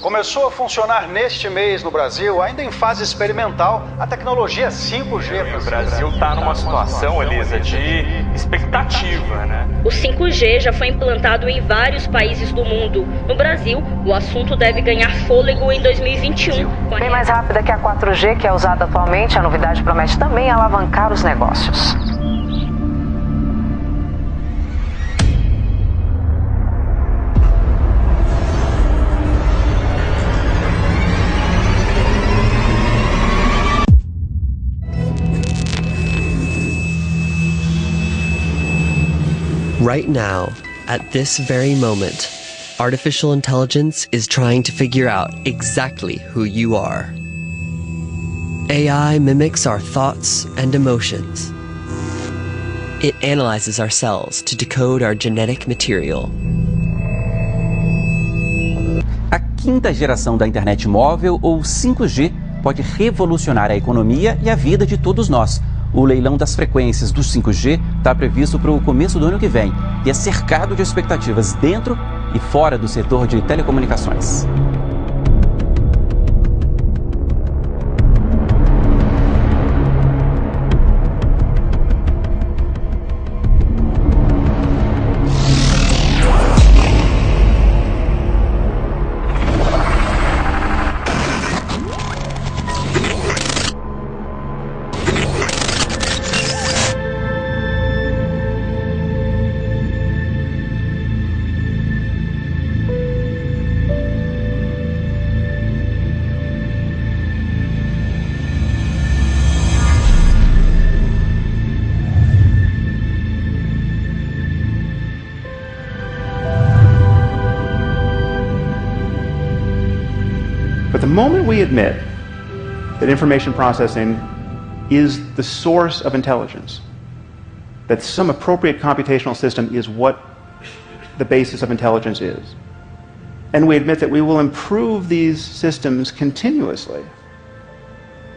Começou a funcionar neste mês no Brasil, ainda em fase experimental, a tecnologia 5G. O Brasil está numa situação, Elisa, de expectativa, né? O 5G já foi implantado em vários países do mundo. No Brasil, o assunto deve ganhar fôlego em 2021. Bem mais rápida que a 4G, que é usada atualmente, a novidade promete também alavancar os negócios. Right now, at this very moment, artificial intelligence is trying to figure out exactly who you are. AI mimics our thoughts and emotions. It analyzes our cells to decode our genetic material. A quinta geração da internet móvel, ou 5G, pode revolucionar a economia e a vida de todos nós. O leilão das frequências do 5G está previsto para o começo do ano que vem e é cercado de expectativas dentro e fora do setor de telecomunicações. But the moment we admit that information processing is the source of intelligence, that some appropriate computational system is what the basis of intelligence is, and we admit that we will improve these systems continuously,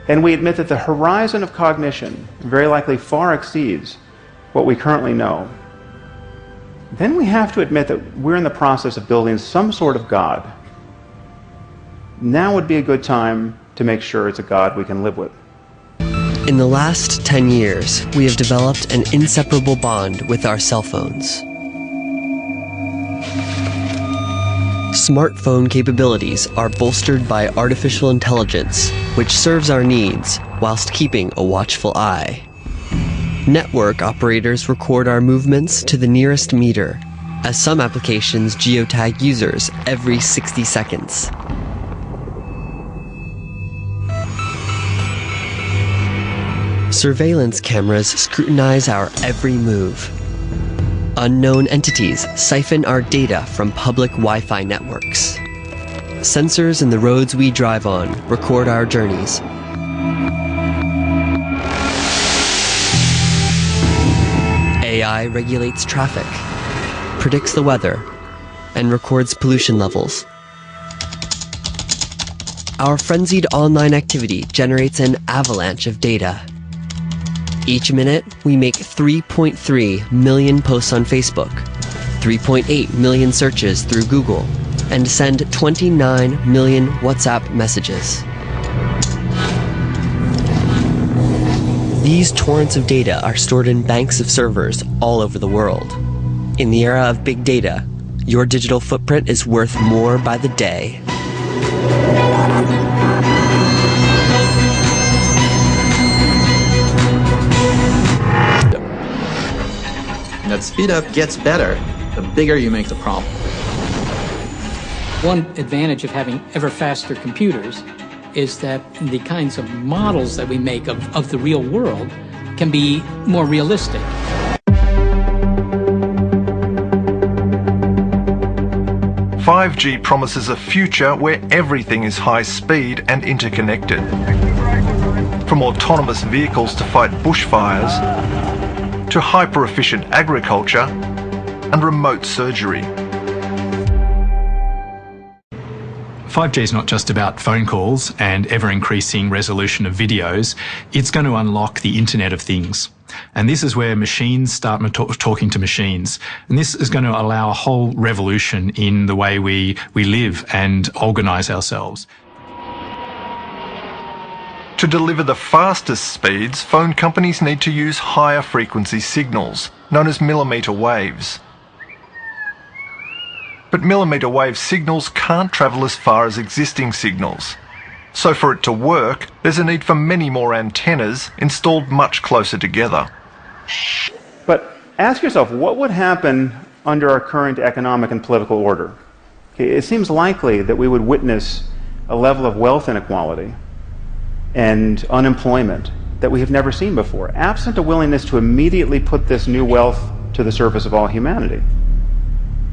and we admit that the horizon of cognition very likely far exceeds what we currently know, then we have to admit that we're in the process of building some sort of God. Now would be a good time to make sure it's a God we can live with. In the last 10 years, we have developed an inseparable bond with our cell phones. Smartphone capabilities are bolstered by artificial intelligence, which serves our needs whilst keeping a watchful eye. Network operators record our movements to the nearest meter, as some applications geotag users every 60 seconds. Surveillance cameras scrutinize our every move. Unknown entities siphon our data from public Wi-Fi networks. Sensors in the roads we drive on record our journeys. AI regulates traffic, predicts the weather, and records pollution levels. Our frenzied online activity generates an avalanche of data. Each minute, we make 3.3 million posts on Facebook, 3.8 million searches through Google, and send 29 million WhatsApp messages. These torrents of data are stored in banks of servers all over the world. In the era of big data, your digital footprint is worth more by the day. That speed up gets better the bigger you make the problem. One advantage of having ever faster computers is that the kinds of models that we make of the real world can be more realistic. "5G promises a future where everything is high speed and interconnected. From autonomous vehicles to fight bushfires, to hyper-efficient agriculture and remote surgery. 5G is not just about phone calls and ever-increasing resolution of videos. It's going to unlock the Internet of Things. And this is where machines start talking to machines. And this is going to allow a whole revolution in the way we live and organise ourselves. To deliver the fastest speeds, phone companies need to use higher frequency signals, known as millimetre waves. But millimetre wave signals can't travel as far as existing signals. So for it to work, there's a need for many more antennas installed much closer together. But ask yourself, what would happen under our current economic and political order? Okay, it seems likely that we would witness a level of wealth inequality and unemployment that we have never seen before, absent a willingness to immediately put this new wealth to the surface of all humanity.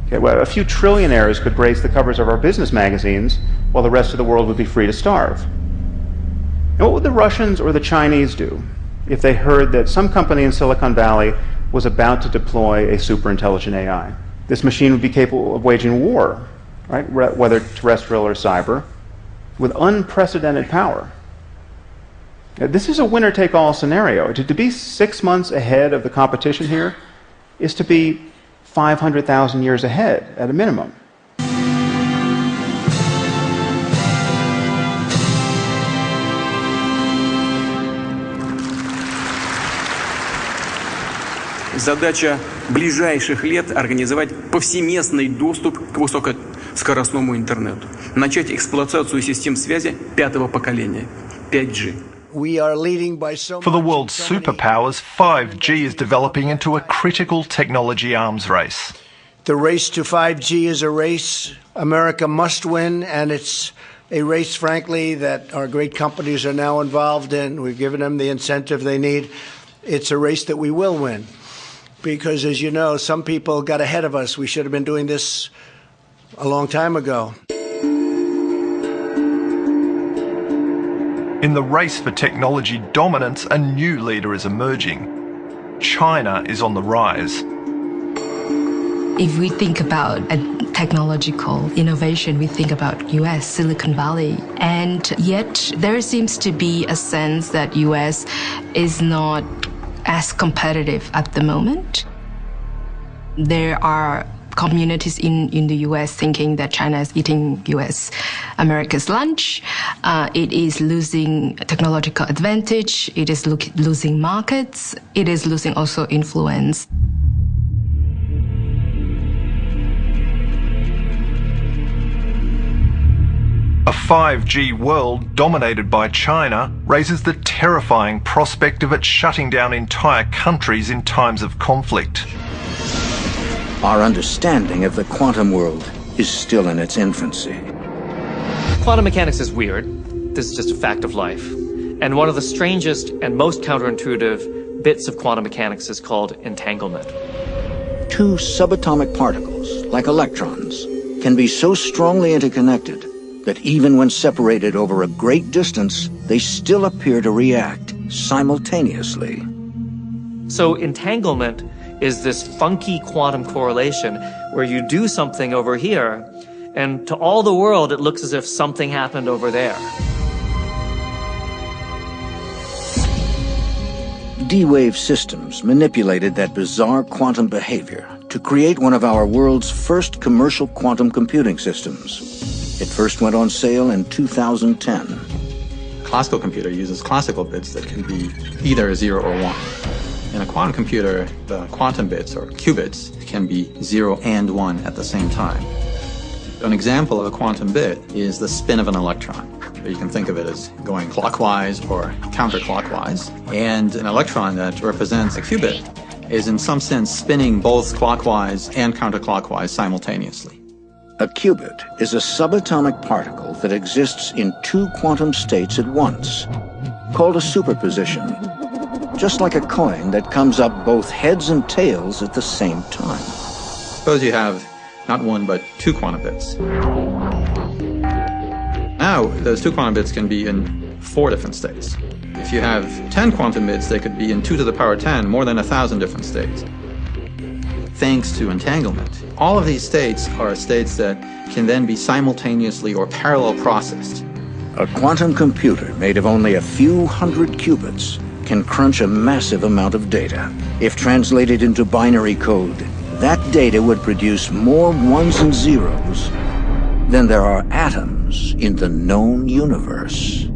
Okay, well, a few trillionaires could grace the covers of our business magazines while the rest of the world would be free to starve. And what would the Russians or the Chinese do if they heard that some company in Silicon Valley was about to deploy a superintelligent AI? This machine would be capable of waging war, right, whether terrestrial or cyber, with unprecedented power. Now, this is a winner-take-all scenario. To be 6 months ahead of the competition here is to be 500,000 years ahead at a minimum. Задача ближайших лет – организовать повсеместный доступ к высокоскоростному интернету. Начать эксплуатацию систем связи 5-го поколения, 5G. For the world's superpowers, 5G is developing into a critical technology arms race. The race to 5G is a race America must win, and it's a race, frankly, that our great companies are now involved in. We've given them the incentive they need. It's a race that we will win. Because, as you know, some people got ahead of us. We should have been doing this a long time ago. In the race for technology dominance, a new leader is emerging. China is on the rise. If we think about a technological innovation, we think about US, Silicon Valley. And yet there seems to be a sense that US is not as competitive at the moment. There are communities in the US thinking that China is eating America's lunch. It is losing technological advantage. It is losing markets. It is losing also influence. A 5G world dominated by China raises the terrifying prospect of it shutting down entire countries in times of conflict. Our understanding of the quantum world is still in its infancy. Quantum mechanics is weird. This is just a fact of life. And one of the strangest and most counterintuitive bits of quantum mechanics is called entanglement. Two subatomic particles, like electrons, can be so strongly interconnected that even when separated over a great distance, they still appear to react simultaneously. So entanglement is this funky quantum correlation where you do something over here, and to all the world, it looks as if something happened over there. D-Wave Systems manipulated that bizarre quantum behavior to create one of our world's first commercial quantum computing systems. It first went on sale in 2010. Classical computer uses classical bits that can be either 0 or 1. In a quantum computer, the quantum bits, or qubits, can be 0 and 1 at the same time. An example of a quantum bit is the spin of an electron. You can think of it as going clockwise or counterclockwise. And an electron that represents a qubit is in some sense spinning both clockwise and counterclockwise simultaneously. A qubit is a subatomic particle that exists in two quantum states at once, called a superposition, just like a coin that comes up both heads and tails at the same time. Suppose you have not one but two quantum bits. Now, those two quantum bits can be in 4 different states. If you have 10 quantum bits, they could be in 2 to the power 10, more than 1,000 different states. Thanks to entanglement, all of these states are states that can then be simultaneously or parallel processed. A quantum computer made of only a few hundred qubits can crunch a massive amount of data. If translated into binary code, that data would produce more ones and zeros than there are atoms in the known universe.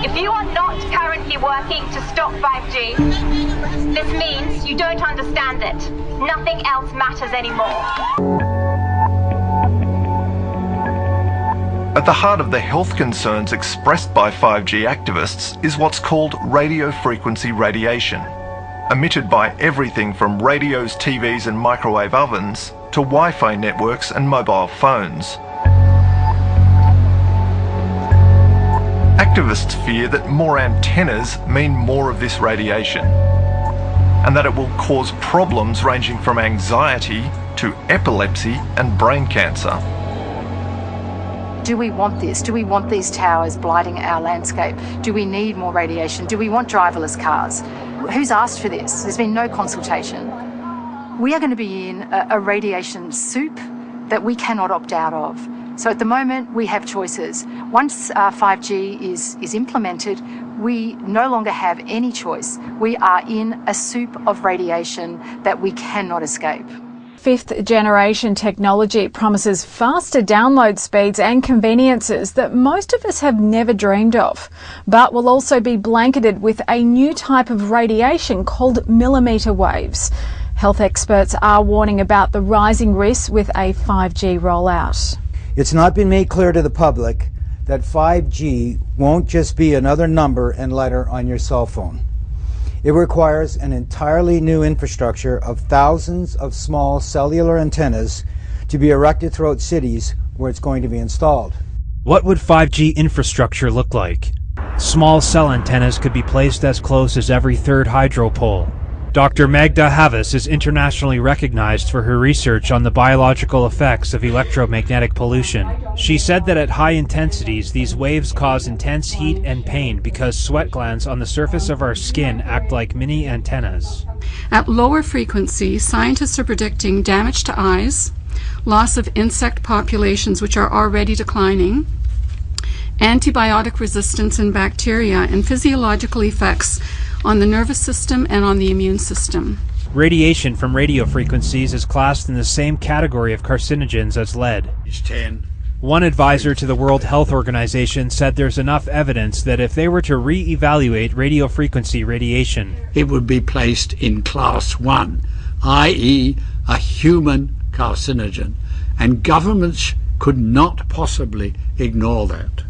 If you are not currently working to stop 5G, this means you don't understand it. Nothing else matters anymore. At the heart of the health concerns expressed by 5G activists is what's called radio frequency radiation, emitted by everything from radios, TVs and microwave ovens to Wi-Fi networks and mobile phones. Activists fear that more antennas mean more of this radiation, and that it will cause problems ranging from anxiety to epilepsy and brain cancer. Do we want this? Do we want these towers blighting our landscape? Do we need more radiation? Do we want driverless cars? Who's asked for this? There's been no consultation. We are going to be in a radiation soup that we cannot opt out of. So at the moment, we have choices. Once 5G is implemented, we no longer have any choice. We are in a soup of radiation that we cannot escape. Fifth generation technology promises faster download speeds and conveniences that most of us have never dreamed of, but will also be blanketed with a new type of radiation called millimetre waves. Health experts are warning about the rising risks with a 5G rollout. It's not been made clear to the public that 5G won't just be another number and letter on your cell phone. It requires an entirely new infrastructure of thousands of small cellular antennas to be erected throughout cities where it's going to be installed. What would 5G infrastructure look like? Small cell antennas could be placed as close as every third hydro pole. Dr. Magda Havas is internationally recognized for her research on the biological effects of electromagnetic pollution. She said that at high intensities, these waves cause intense heat and pain because sweat glands on the surface of our skin act like mini antennas. At lower frequencies, scientists are predicting damage to eyes, loss of insect populations which are already declining, antibiotic resistance in bacteria, and physiological effects on the nervous system and on the immune system. Radiation from radio frequencies is classed in the same category of carcinogens as lead. It's 10. One advisor to the World Health Organization said there's enough evidence that if they were to re-evaluate radio frequency radiation, it would be placed in class 1, i.e. a human carcinogen, and governments could not possibly ignore that.